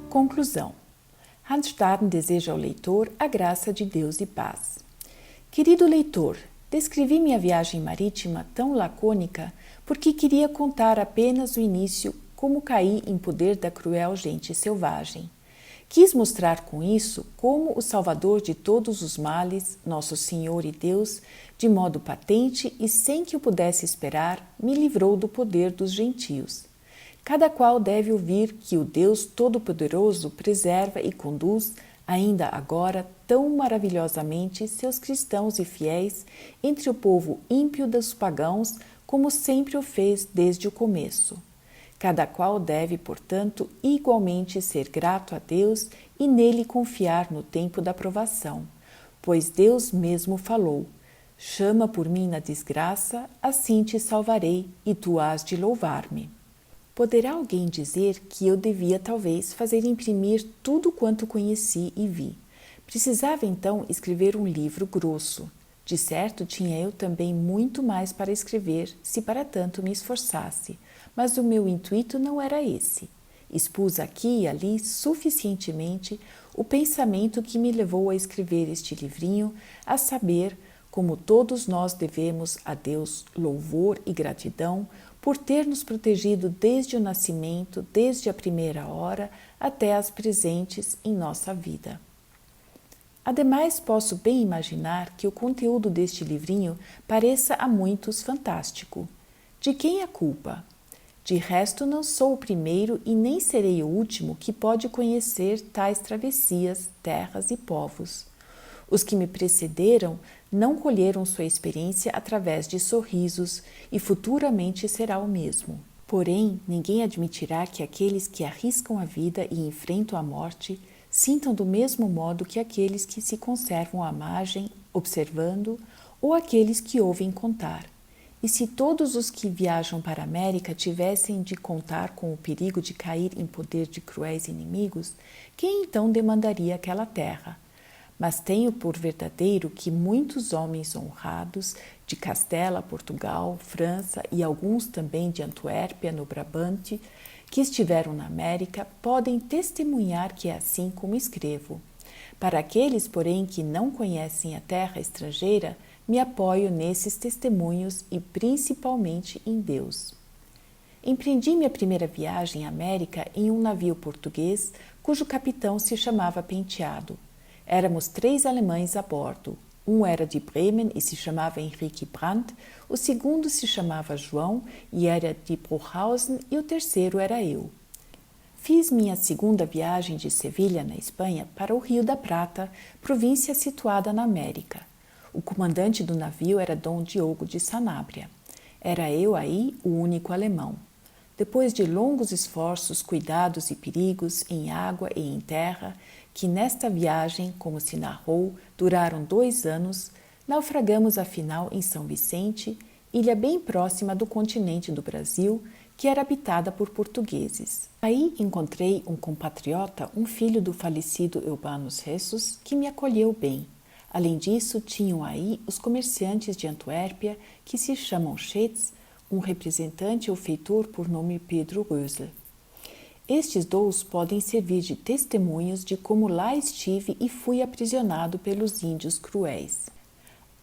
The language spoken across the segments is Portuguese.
Conclusão. Hans Staden deseja ao leitor a graça de Deus e paz. Querido leitor, descrevi minha viagem marítima tão lacônica porque queria contar apenas o início, como caí em poder da cruel gente selvagem. Quis mostrar com isso como o Salvador de todos os males, nosso Senhor e Deus, de modo patente e sem que eu pudesse esperar, me livrou do poder dos gentios. Cada qual deve ouvir que o Deus Todo-Poderoso preserva e conduz, ainda agora, tão maravilhosamente seus cristãos e fiéis entre o povo ímpio dos pagãos, como sempre o fez desde o começo. Cada qual deve, portanto, igualmente ser grato a Deus e nele confiar no tempo da provação, pois Deus mesmo falou: chama por mim na desgraça, assim te salvarei e tu hás de louvar-me. Poderá alguém dizer que eu devia talvez fazer imprimir tudo quanto conheci e vi. Precisava então escrever um livro grosso. De certo tinha eu também muito mais para escrever, se para tanto me esforçasse, mas o meu intuito não era esse. Expus aqui e ali suficientemente o pensamento que me levou a escrever este livrinho, a saber, como todos nós devemos a Deus louvor e gratidão por ter nos protegido desde o nascimento, desde a primeira hora até as presentes em nossa vida. Ademais, posso bem imaginar que o conteúdo deste livrinho pareça a muitos fantástico. De quem é a culpa? De resto, não sou o primeiro e nem serei o último que pode conhecer tais travessias, terras e povos. Os que me precederam não colheram sua experiência através de sorrisos e futuramente será o mesmo. Porém, ninguém admitirá que aqueles que arriscam a vida e enfrentam a morte sintam do mesmo modo que aqueles que se conservam à margem, observando, ou aqueles que ouvem contar. E se todos os que viajam para a América tivessem de contar com o perigo de cair em poder de cruéis inimigos, quem então demandaria aquela terra? Mas tenho por verdadeiro que muitos homens honrados de Castela, Portugal, França e alguns também de Antuérpia, no Brabante, que estiveram na América, podem testemunhar que é assim como escrevo. Para aqueles, porém, que não conhecem a terra estrangeira, me apoio nesses testemunhos e principalmente em Deus. Empreendi minha primeira viagem à América em um navio português, cujo capitão se chamava Penteado. Éramos 3 alemães a bordo. Um era de Bremen e se chamava Henrique Brandt, o segundo se chamava João e era de Bruchhausen e o terceiro era eu. Fiz minha segunda viagem de Sevilha, na Espanha, para o Rio da Prata, província situada na América. O comandante do navio era Dom Diogo de Sanabria. Era eu aí o único alemão. Depois de longos esforços, cuidados e perigos em água e em terra, que nesta viagem, como se narrou, duraram 2 anos, naufragamos afinal em São Vicente, ilha bem próxima do continente do Brasil, que era habitada por portugueses. Aí encontrei um compatriota, um filho do falecido Eubanus Ressus, que me acolheu bem. Além disso, tinham aí os comerciantes de Antuérpia, que se chamam Schetz, um representante ou feitor por nome Pedro Rösel. Estes 2 podem servir de testemunhos de como lá estive e fui aprisionado pelos índios cruéis.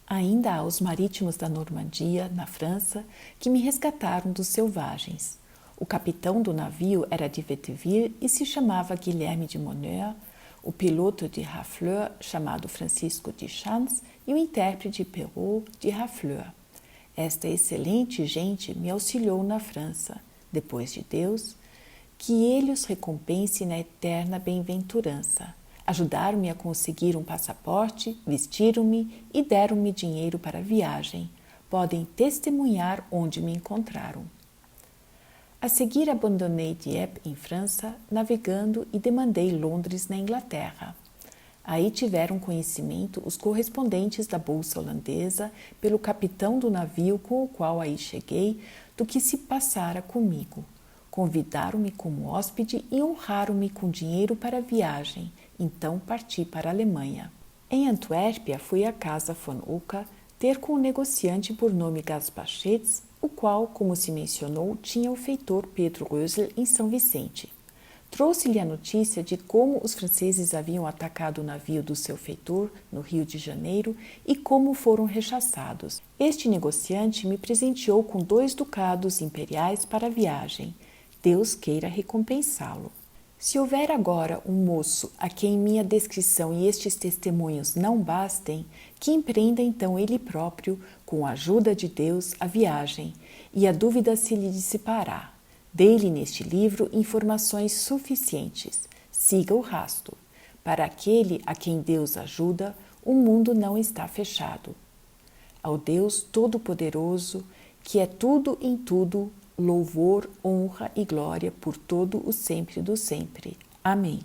Ainda há os marítimos da Normandia, na França, que me resgataram dos selvagens. O capitão do navio era de Veteville e se chamava Guilherme de Moneur, o piloto de Harfleur, chamado Francisco de Chans, e o intérprete Perrault de Harfleur. Esta excelente gente me auxiliou na França, depois de Deus, que ele os recompense na eterna bem-aventurança. Ajudaram-me a conseguir um passaporte, vestiram-me e deram-me dinheiro para a viagem. Podem testemunhar onde me encontraram. A seguir abandonei Dieppe, em França, navegando e demandei Londres, na Inglaterra. Aí tiveram conhecimento os correspondentes da Bolsa Holandesa pelo capitão do navio com o qual aí cheguei do que se passara comigo. Convidaram-me como hóspede e honraram-me com dinheiro para a viagem. Então parti para a Alemanha. Em Antuérpia fui à casa von Oka ter com o negociante por nome Gaspar Schetz, o o qual, como se mencionou, tinha o feitor Pedro Rösl em São Vicente. Trouxe-lhe a notícia de como os franceses haviam atacado o navio do seu feitor no Rio de Janeiro e como foram rechaçados. Este negociante me presenteou com 2 ducados imperiais para a viagem. Deus queira recompensá-lo. Se houver agora um moço a quem minha descrição e estes testemunhos não bastem, que empreenda então ele próprio, com a ajuda de Deus, a viagem, e a dúvida se lhe dissipará. Dei-lhe neste livro informações suficientes. Siga o rasto. Para aquele a quem Deus ajuda, o mundo não está fechado. Ao Deus Todo-Poderoso, que é tudo em tudo, louvor, honra e glória por todo o sempre do sempre. Amém.